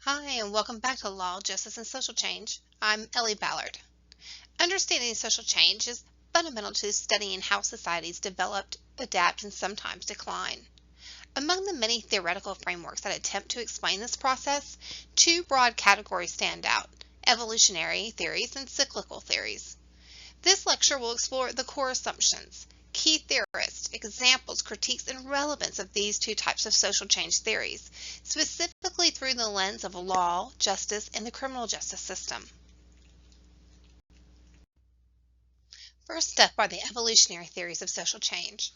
Hi, and welcome back to Law, Justice, and Social Change. I'm Ellie Ballard. Understanding social change is fundamental to studying how societies develop, adapt, and sometimes decline. Among the many theoretical frameworks that attempt to explain this process, two broad categories stand out: evolutionary theories and cyclical theories. This lecture will explore the core assumptions, key theorists, examples, critiques, and relevance of these two types of social change theories, specifically through the lens of law, justice, and the criminal justice system. First up are the evolutionary theories of social change.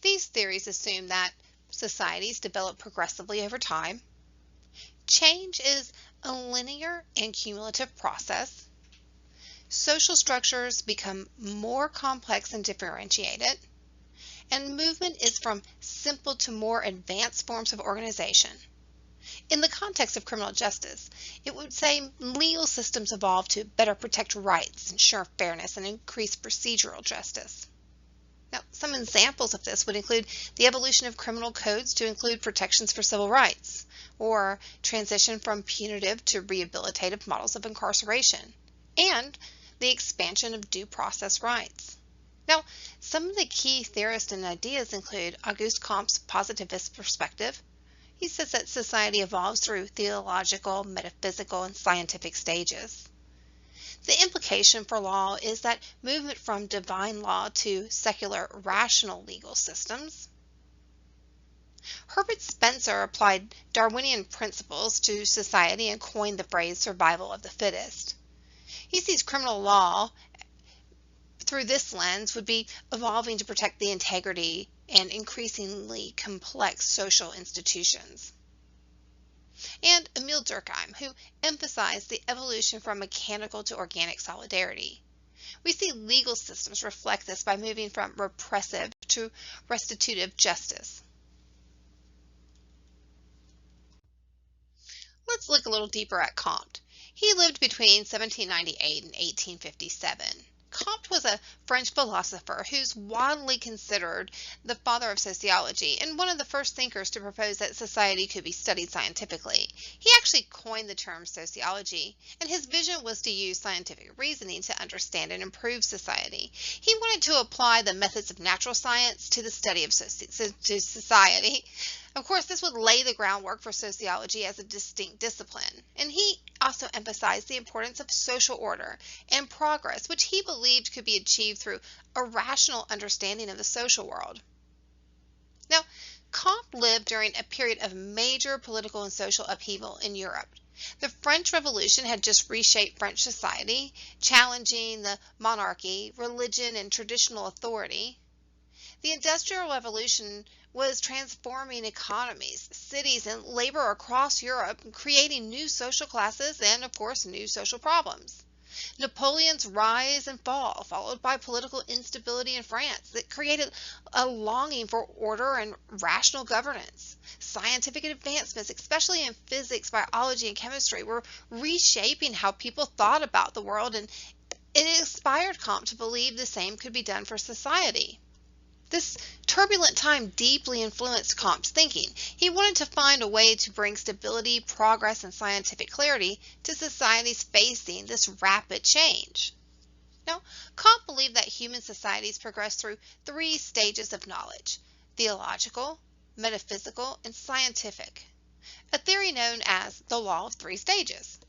These theories assume that societies develop progressively over time. Change is a linear and cumulative process. Social structures become more complex and differentiated, and movement is from simple to more advanced forms of organization. In the context of criminal justice, it would say legal systems evolve to better protect rights, ensure fairness, and increase procedural justice. Now, some examples of this would include the evolution of criminal codes to include protections for civil rights, or transition from punitive to rehabilitative models of incarceration, and the expansion of due process rights. Now, some of the key theorists and ideas include Auguste Comte's positivist perspective. He says that society evolves through theological, metaphysical, and scientific stages. The implication for law is that movement from divine law to secular, rational legal systems. Herbert Spencer applied Darwinian principles to society and coined the phrase survival of the fittest. He sees criminal law through this lens would be evolving to protect the integrity and increasingly complex social institutions. And Emile Durkheim, who emphasized the evolution from mechanical to organic solidarity. We see legal systems reflect this by moving from repressive to restitutive justice. Let's look a little deeper at Comte. He lived between 1798 and 1857. Comte was a French philosopher who's widely considered the father of sociology and one of the first thinkers to propose that society could be studied scientifically. He actually coined the term sociology, and his vision was to use scientific reasoning to understand and improve society. He wanted to apply the methods of natural science to the study of society. Of course, this would lay the groundwork for sociology as a distinct discipline, and he also emphasized the importance of social order and progress, which he believed could be achieved through a rational understanding of the social world. Now, Comte lived during a period of major political and social upheaval in Europe. The French Revolution had just reshaped French society, challenging the monarchy, religion, and traditional authority. The Industrial Revolution was transforming economies, cities, and labor across Europe, creating new social classes and, of course, new social problems. Napoleon's rise and fall, followed by political instability in France, that created a longing for order and rational governance. Scientific advancements, especially in physics, biology, and chemistry, were reshaping how people thought about the world, and it inspired Comte to believe the same could be done for society. This turbulent time deeply influenced Comte's thinking. He wanted to find a way to bring stability, progress, and scientific clarity to societies facing this rapid change. Now, Comte believed that human societies progress through three stages of knowledge: theological, metaphysical, and scientific, a theory known as the law of three stages.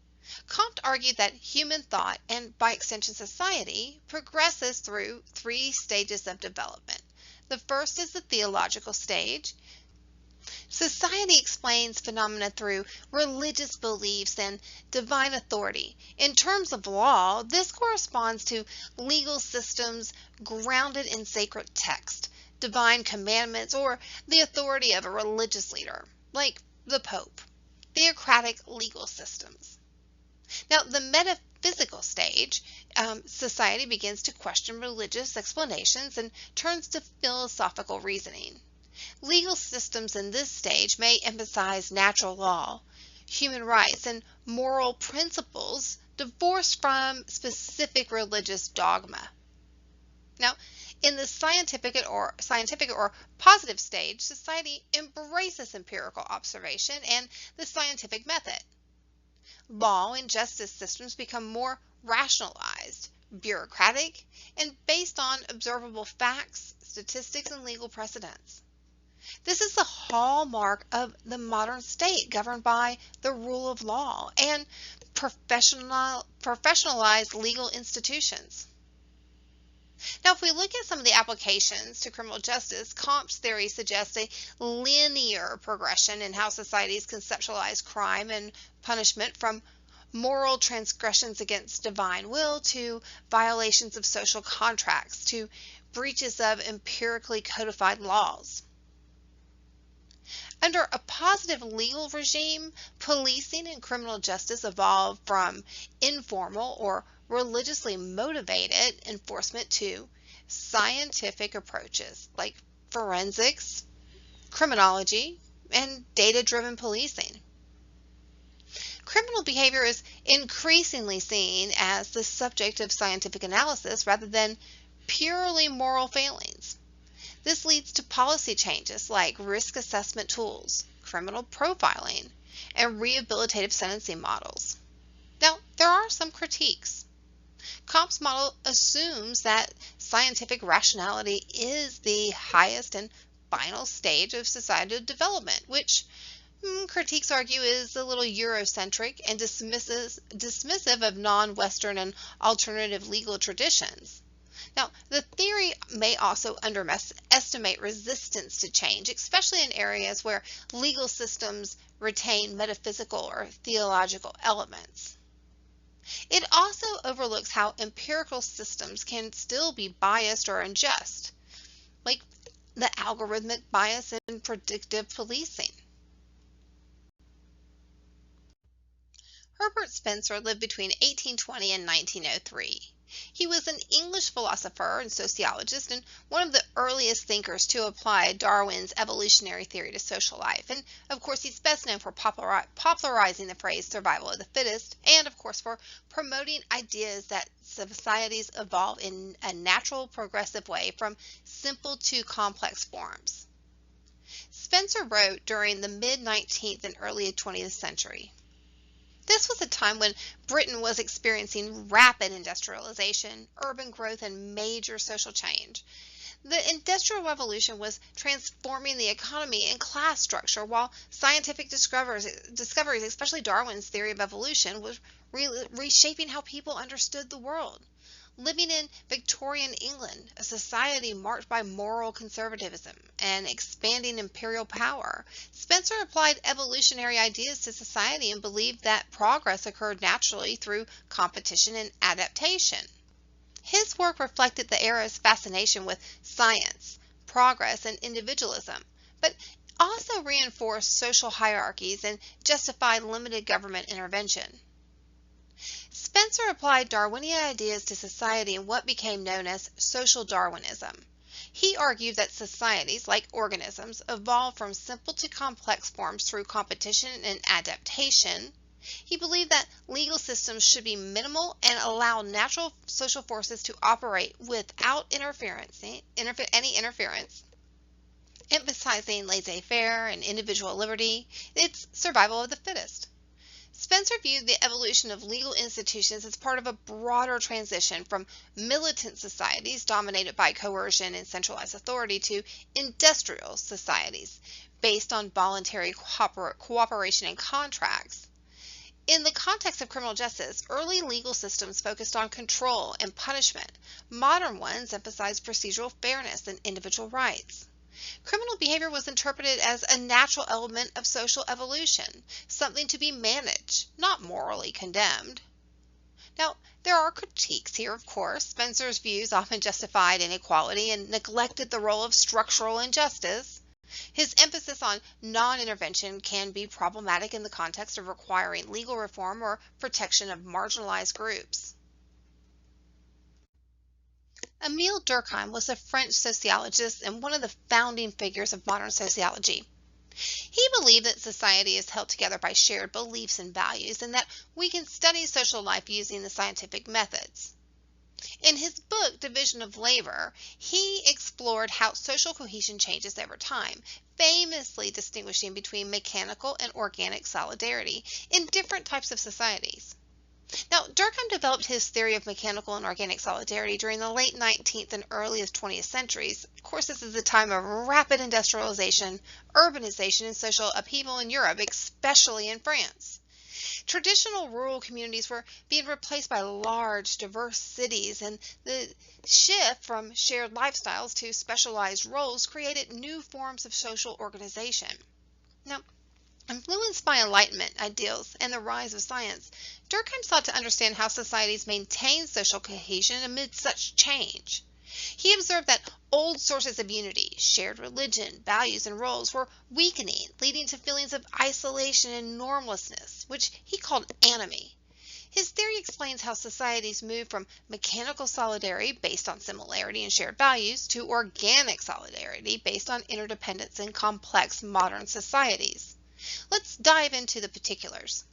Comte argued that human thought, and by extension society, progresses through three stages of development. The first is the theological stage. Society explains phenomena through religious beliefs and divine authority. In terms of law, this corresponds to legal systems grounded in sacred text, divine commandments, or the authority of a religious leader, like the Pope. Theocratic legal systems. Now, the metaphysical stage, society begins to question religious explanations and turns to philosophical reasoning. Legal systems in this stage may emphasize natural law, human rights, and moral principles divorced from specific religious dogma. Now, in the scientific or positive stage, society embraces empirical observation and the scientific method. law and justice systems become more rationalized, bureaucratic, and based on observable facts, statistics, and legal precedents. This is the hallmark of the modern state, governed by the rule of law and professionalized legal institutions. Now, if we look at some of the applications to criminal justice, Comte's theory suggests a linear progression in how societies conceptualize crime and punishment, from moral transgressions against divine will to violations of social contracts to breaches of empirically codified laws. Under a positive legal regime, policing and criminal justice evolved from informal or religiously motivated enforcement to scientific approaches like forensics, criminology, and data-driven policing. Criminal behavior is increasingly seen as the subject of scientific analysis rather than purely moral failings. This leads to policy changes like risk assessment tools, criminal profiling, and rehabilitative sentencing models. Now, there are some critiques. Comte's model assumes that scientific rationality is the highest and final stage of societal development, which critiques argue is a little Eurocentric and dismissive of non-Western and alternative legal traditions. Now, the theory may also underestimate resistance to change, especially in areas where legal systems retain metaphysical or theological elements. It also overlooks how empirical systems can still be biased or unjust, like the algorithmic bias in predictive policing. Herbert Spencer lived between 1820 and 1903. He was an English philosopher and sociologist and one of the earliest thinkers to apply Darwin's evolutionary theory to social life. And of course, he's best known for popularizing the phrase survival of the fittest, and of course for promoting ideas that societies evolve in a natural progressive way from simple to complex forms. Spencer wrote during the mid-19th and early 20th century. This was a time when Britain was experiencing rapid industrialization, urban growth, and major social change. The Industrial Revolution was transforming the economy and class structure, while scientific discoveries, especially Darwin's theory of evolution, was reshaping how people understood the world. Living in Victorian England, a society marked by moral conservatism and expanding imperial power, Spencer applied evolutionary ideas to society and believed that progress occurred naturally through competition and adaptation. His work reflected the era's fascination with science, progress, and individualism, but also reinforced social hierarchies and justified limited government intervention. Spencer applied Darwinian ideas to society in what became known as social Darwinism. He argued that societies, like organisms, evolve from simple to complex forms through competition and adaptation. He believed that legal systems should be minimal and allow natural social forces to operate without any interference, emphasizing laissez-faire and individual liberty. It's survival of the fittest. Spencer viewed the evolution of legal institutions as part of a broader transition from militant societies dominated by coercion and centralized authority to industrial societies based on voluntary cooperation and contracts. In the context of criminal justice, early legal systems focused on control and punishment. Modern ones emphasize procedural fairness and individual rights. Criminal behavior was interpreted as a natural element of social evolution, something to be managed, not morally condemned. Now, there are critiques here, of course. Spencer's views often justified inequality and neglected the role of structural injustice. His emphasis on non-intervention can be problematic in the context of requiring legal reform or protection of marginalized groups. Émile Durkheim was a French sociologist and one of the founding figures of modern sociology. He believed that society is held together by shared beliefs and values, and that we can study social life using the scientific methods. In his book, Division of Labor, he explored how social cohesion changes over time, famously distinguishing between mechanical and organic solidarity in different types of societies. Now, Durkheim developed his theory of mechanical and organic solidarity during the late 19th and earliest 20th centuries. Of course, this is a time of rapid industrialization, urbanization, and social upheaval in Europe, especially in France. Traditional rural communities were being replaced by large, diverse cities, and the shift from shared lifestyles to specialized roles created new forms of social organization. Now, influenced by Enlightenment ideals and the rise of science, Durkheim sought to understand how societies maintain social cohesion amid such change. He observed that old sources of unity, shared religion, values, and roles were weakening, leading to feelings of isolation and normlessness, which he called anomie. His theory explains how societies move from mechanical solidarity based on similarity and shared values to organic solidarity based on interdependence in complex modern societies. Let's dive into the particulars.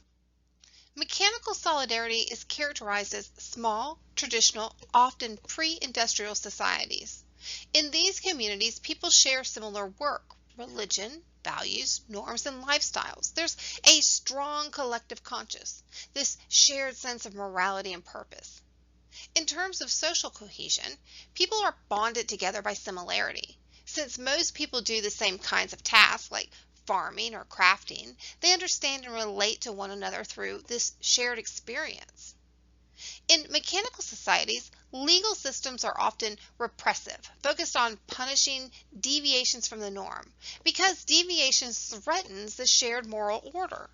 Mechanical solidarity is characterized as small, traditional, often pre-industrial societies. In these communities, people share similar work, religion, values, norms, and lifestyles. There's a strong collective conscience, this shared sense of morality and purpose. In terms of social cohesion, people are bonded together by similarity. Since most people do the same kinds of tasks, like farming or crafting, they understand and relate to one another through this shared experience. In mechanical societies, legal systems are often repressive, focused on punishing deviations from the norm, because deviations threatens the shared moral order.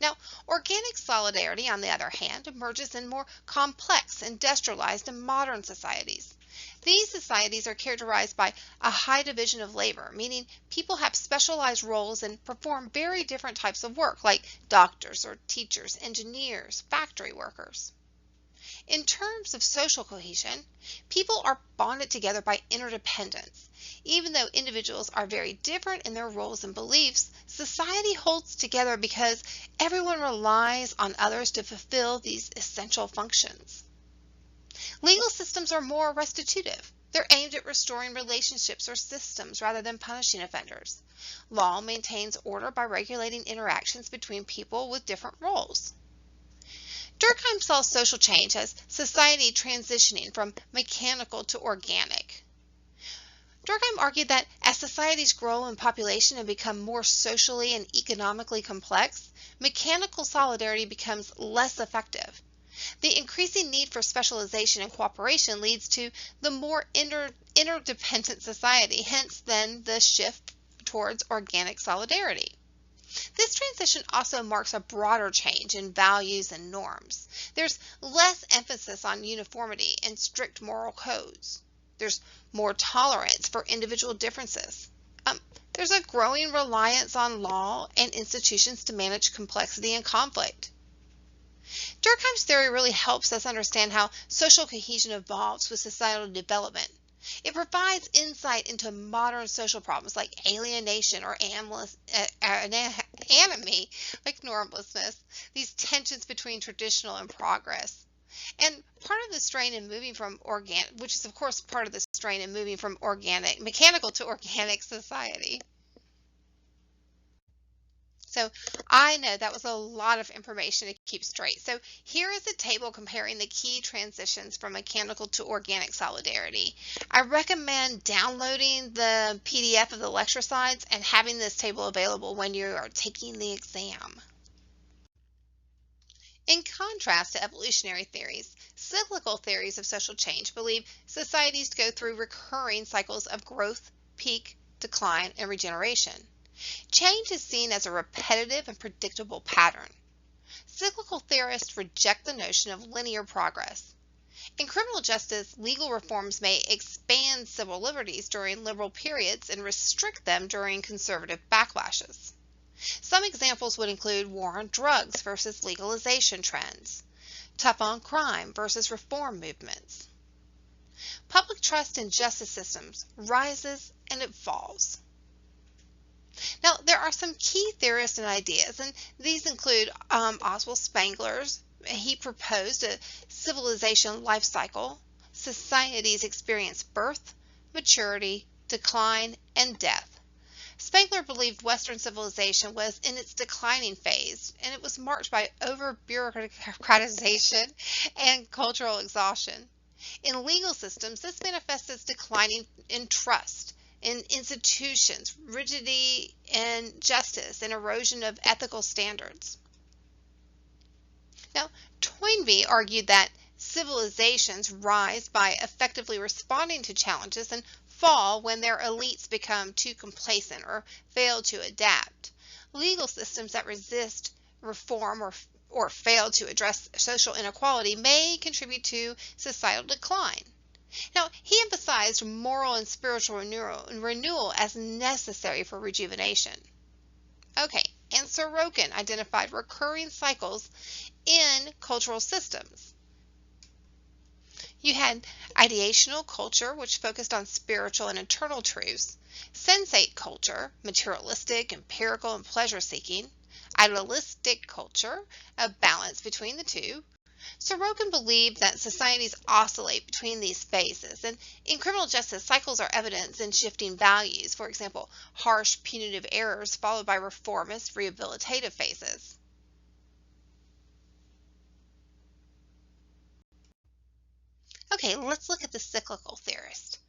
Now, organic solidarity, on the other hand, emerges in more complex, industrialized, and modern societies. These societies are characterized by a high division of labor, meaning people have specialized roles and perform very different types of work, like doctors or teachers, engineers, factory workers. In terms of social cohesion, people are bonded together by interdependence. Even though individuals are very different in their roles and beliefs, society holds together because everyone relies on others to fulfill these essential functions. Legal systems are more restitutive. They're aimed at restoring relationships or systems rather than punishing offenders. Law maintains order by regulating interactions between people with different roles. Durkheim saw social change as society transitioning from mechanical to organic. Durkheim argued that as societies grow in population and become more socially and economically complex, mechanical solidarity becomes less effective. The increasing need for specialization and cooperation leads to the more interdependent society, hence then the shift towards organic solidarity. This transition also marks a broader change in values and norms. There's less emphasis on uniformity and strict moral codes. There's more tolerance for individual differences. There's a growing reliance on law and institutions to manage complexity and conflict. Durkheim's theory really helps us understand how social cohesion evolves with societal development. It provides insight into modern social problems like alienation or anomie, like normlessness, these tensions between traditional and progress. And part of the strain in moving from organic, which is of course part of the strain in moving from mechanical to organic society. So I know that was a lot of information to keep straight. So here is a table comparing the key transitions from mechanical to organic solidarity. I recommend downloading the PDF of the lecture slides and having this table available when you are taking the exam. In contrast to evolutionary theories, cyclical theories of social change believe societies go through recurring cycles of growth, peak, decline, and regeneration. Change is seen as a repetitive and predictable pattern. Cyclical theorists reject the notion of linear progress. In criminal justice, legal reforms may expand civil liberties during liberal periods and restrict them during conservative backlashes. Some examples would include war on drugs versus legalization trends, tough on crime versus reform movements. Public trust in justice systems rises and it falls. Now, there are some key theorists and ideas, and these include Oswald Spengler's. He proposed a civilization life cycle. societies experience birth, maturity, decline, and death. Spengler believed Western civilization was in its declining phase, and it was marked by over-bureaucratization and cultural exhaustion. In legal systems, this manifests as declining in trust, in institutions, rigidity in justice, and erosion of ethical standards. Now, Toynbee argued that civilizations rise by effectively responding to challenges and fall when their elites become too complacent or fail to adapt. Legal systems that resist reform or fail to address social inequality may contribute to societal decline. Now, he emphasized moral and spiritual renewal as necessary for rejuvenation. Okay, and Sorokin identified recurring cycles in cultural systems. You had ideational culture, which focused on spiritual and internal truths; sensate culture, materialistic, empirical, and pleasure-seeking; idealistic culture, a balance between the two. Sorokin believed that societies oscillate between these phases, and in criminal justice, cycles are evident in shifting values. For example, harsh punitive errors followed by reformist, rehabilitative phases. Okay, let's look at the cyclical theorist.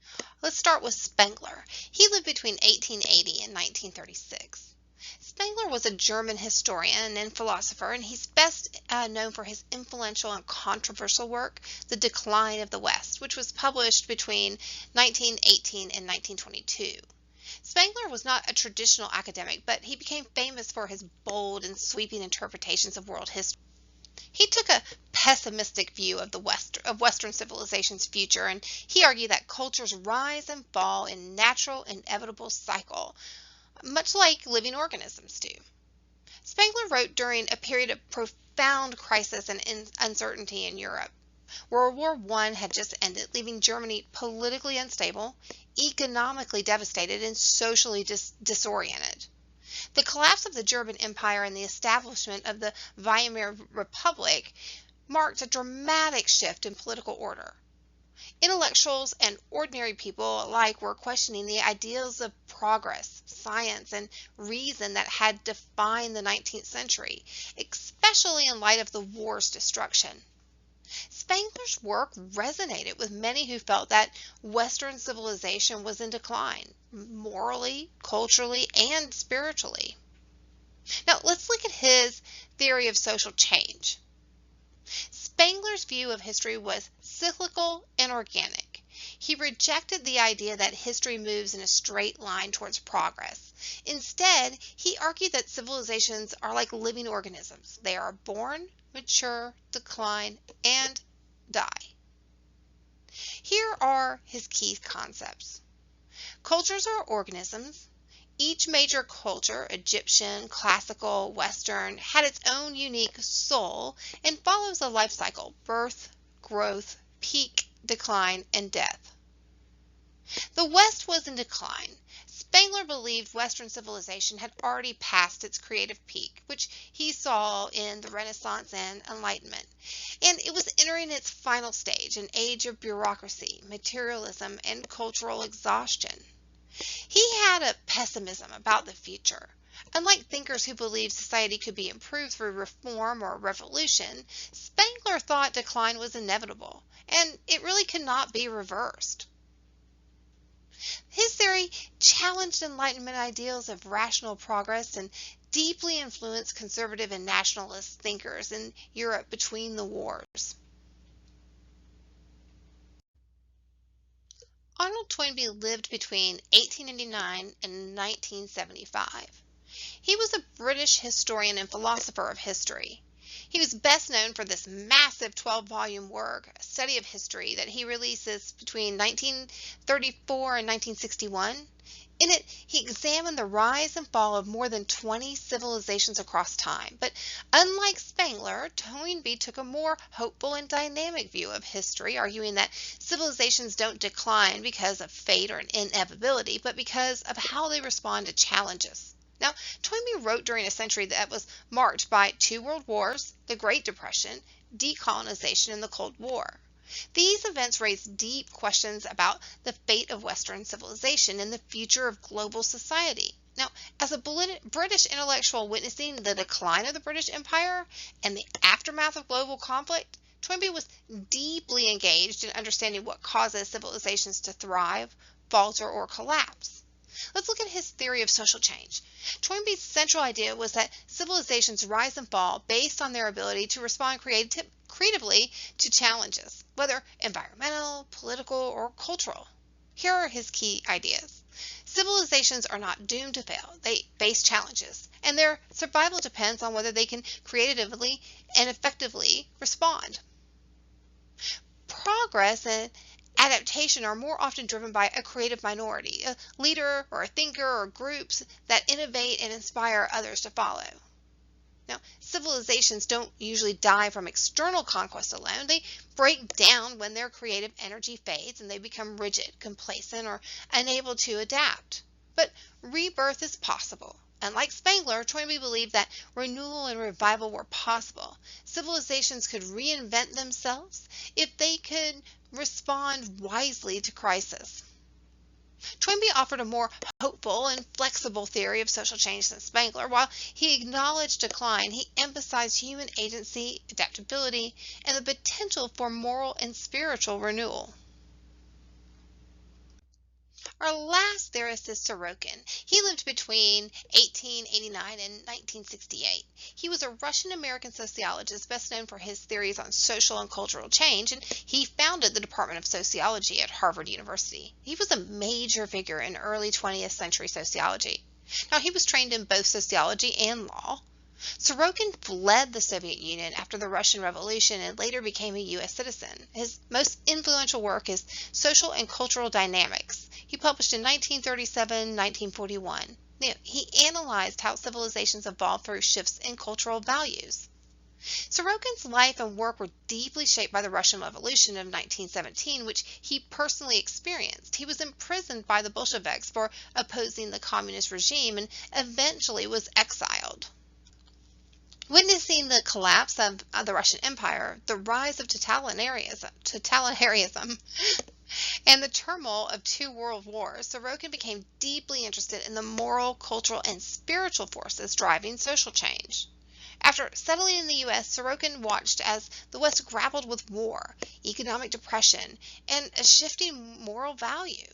Let's start with Spengler. He lived between 1880 and 1936. Spengler was a German historian and philosopher, and he's best known for his influential and controversial work, The Decline of the West, which was published between 1918 and 1922. Spengler was not a traditional academic, but he became famous for his bold and sweeping interpretations of world history. He took a pessimistic view of Western civilization's future, and he argued that cultures rise and fall in natural, inevitable cycle, much like living organisms do. Spengler wrote during a period of profound crisis and uncertainty in Europe. World War I had just ended, leaving Germany politically unstable, economically devastated, and socially disoriented. The collapse of the German Empire and the establishment of the Weimar Republic marked a dramatic shift in political order. Intellectuals and ordinary people alike were questioning the ideals of progress, science, and reason that had defined the 19th century, especially in light of the war's destruction. Spengler's work resonated with many who felt that Western civilization was in decline, morally, culturally, and spiritually. Now, let's look at his theory of social change. Spengler's view of history was cyclical and organic. He rejected the idea that history moves in a straight line towards progress. Instead, he argued that civilizations are like living organisms. They are born, mature, decline, and die. Here are his key concepts. Cultures are organisms. Each major culture, Egyptian, classical, Western, had its own unique soul and follows a life cycle: birth, growth, peak, decline, and death. The West was in decline. Spengler believed Western civilization had already passed its creative peak, which he saw in the Renaissance and Enlightenment, and it was entering its final stage, an age of bureaucracy, materialism, and cultural exhaustion. He had a pessimism about the future. Unlike thinkers who believed society could be improved through reform or revolution, Spengler thought decline was inevitable, and it really could not be reversed. His theory challenged Enlightenment ideals of rational progress and deeply influenced conservative and nationalist thinkers in Europe between the wars. Arnold Toynbee lived between 1889 and 1975. He was a British historian and philosopher of history. He was best known for this massive 12-volume work, a study of history, that he releases between 1934 and 1961. In it, he examined the rise and fall of more than 20 civilizations across time. But unlike Spengler, Toynbee took a more hopeful and dynamic view of history, arguing that civilizations don't decline because of fate or inevitability, but because of how they respond to challenges. Now, Toynbee wrote during a century that was marked by two world wars, the Great Depression, decolonization, and the Cold War. These events raised deep questions about the fate of Western civilization and the future of global society. Now, as a British intellectual witnessing the decline of the British Empire and the aftermath of global conflict, Toynbee was deeply engaged in understanding what causes civilizations to thrive, falter, or collapse. Let's look at his theory of social change. Toynbee's central idea was that civilizations rise and fall based on their ability to respond creatively to challenges, whether environmental, political, or cultural. Here are his key ideas. Civilizations are not doomed to fail. They face challenges, and their survival depends on whether they can creatively and effectively respond. Progress and adaptation are more often driven by a creative minority, a leader or a thinker or groups that innovate and inspire others to follow. Now, civilizations don't usually die from external conquest alone. They break down when their creative energy fades and they become rigid, complacent, or unable to adapt. But rebirth is possible. And like Spengler, Toynbee believed that renewal and revival were possible. Civilizations could reinvent themselves if they could respond wisely to crisis. Toynbee offered a more hopeful and flexible theory of social change than Spengler. While he acknowledged decline, he emphasized human agency, adaptability, and the potential for moral and spiritual renewal. Our last theorist is Sorokin. He lived between 1889 and 1968. He was a Russian-American sociologist best known for his theories on social and cultural change, and he founded the Department of Sociology at Harvard University. He was a major figure in early 20th century sociology. Now, he was trained in both sociology and law. Sorokin fled the Soviet Union after the Russian Revolution and later became a U.S. citizen. His most influential work is Social and Cultural Dynamics. He published in 1937-1941. He analyzed how civilizations evolved through shifts in cultural values. Sorokin's life and work were deeply shaped by the Russian Revolution of 1917, which he personally experienced. He was imprisoned by the Bolsheviks for opposing the communist regime and eventually was exiled. Witnessing the collapse of the Russian Empire, the rise of totalitarianism, and the turmoil of two world wars, Sorokin became deeply interested in the moral, cultural, and spiritual forces driving social change. After settling in the U.S., Sorokin watched as the West grappled with war, economic depression, and a shifting moral value.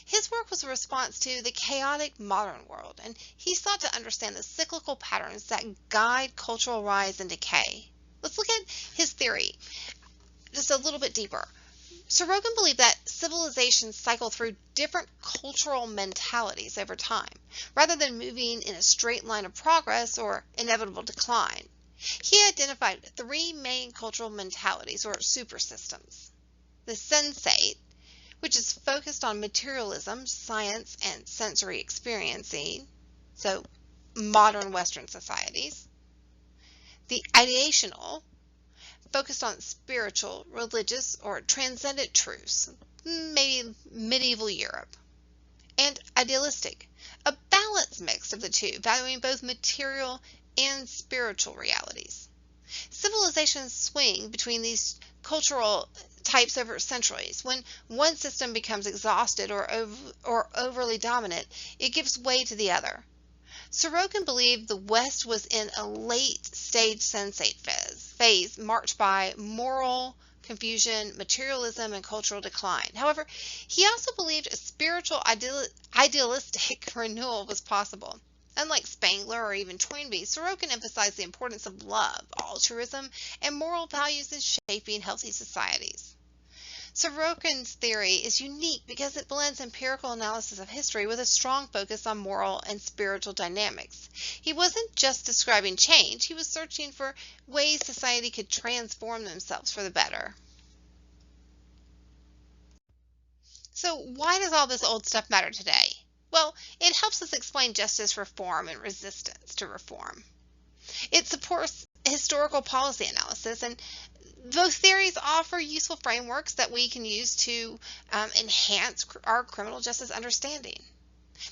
His work was a response to the chaotic modern world, and he sought to understand the cyclical patterns that guide cultural rise and decay. Let's look at his theory just a little bit deeper. Sorokin believed that civilizations cycle through different cultural mentalities over time, rather than moving in a straight line of progress or inevitable decline. He identified three main cultural mentalities, or supersystems. The sensate, which is focused on materialism, science, and sensory experiencing, so modern Western societies. The ideational, focused on spiritual, religious, or transcendent truths, maybe medieval Europe. And idealistic, a balanced mix of the two, valuing both material and spiritual realities. Civilizations swing between these cultural types over centuries. When one system becomes exhausted or overly dominant, it gives way to the other. Sorokin believed the West was in a late-stage sensate phase marked by moral confusion, materialism, and cultural decline. However, he also believed a spiritual idealistic renewal was possible. Unlike Spengler or even Toynbee, Sorokin emphasized the importance of love, altruism, and moral values in shaping healthy societies. Sorokin's theory is unique because it blends empirical analysis of history with a strong focus on moral and spiritual dynamics. He wasn't just describing change, he was searching for ways society could transform themselves for the better. So why does all this old stuff matter today? Well, it helps us explain justice reform and resistance to reform. It supports historical policy analysis, and both theories offer useful frameworks that we can use to enhance our criminal justice understanding.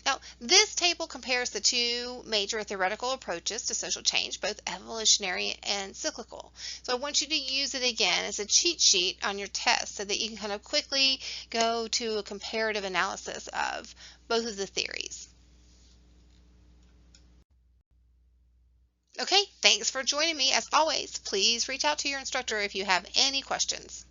Now, this table compares the two major theoretical approaches to social change, both evolutionary and cyclical. So I want you to use it again as a cheat sheet on your test so that you can kind of quickly go to a comparative analysis of both of the theories. Okay, thanks for joining me. As always, please reach out to your instructor if you have any questions.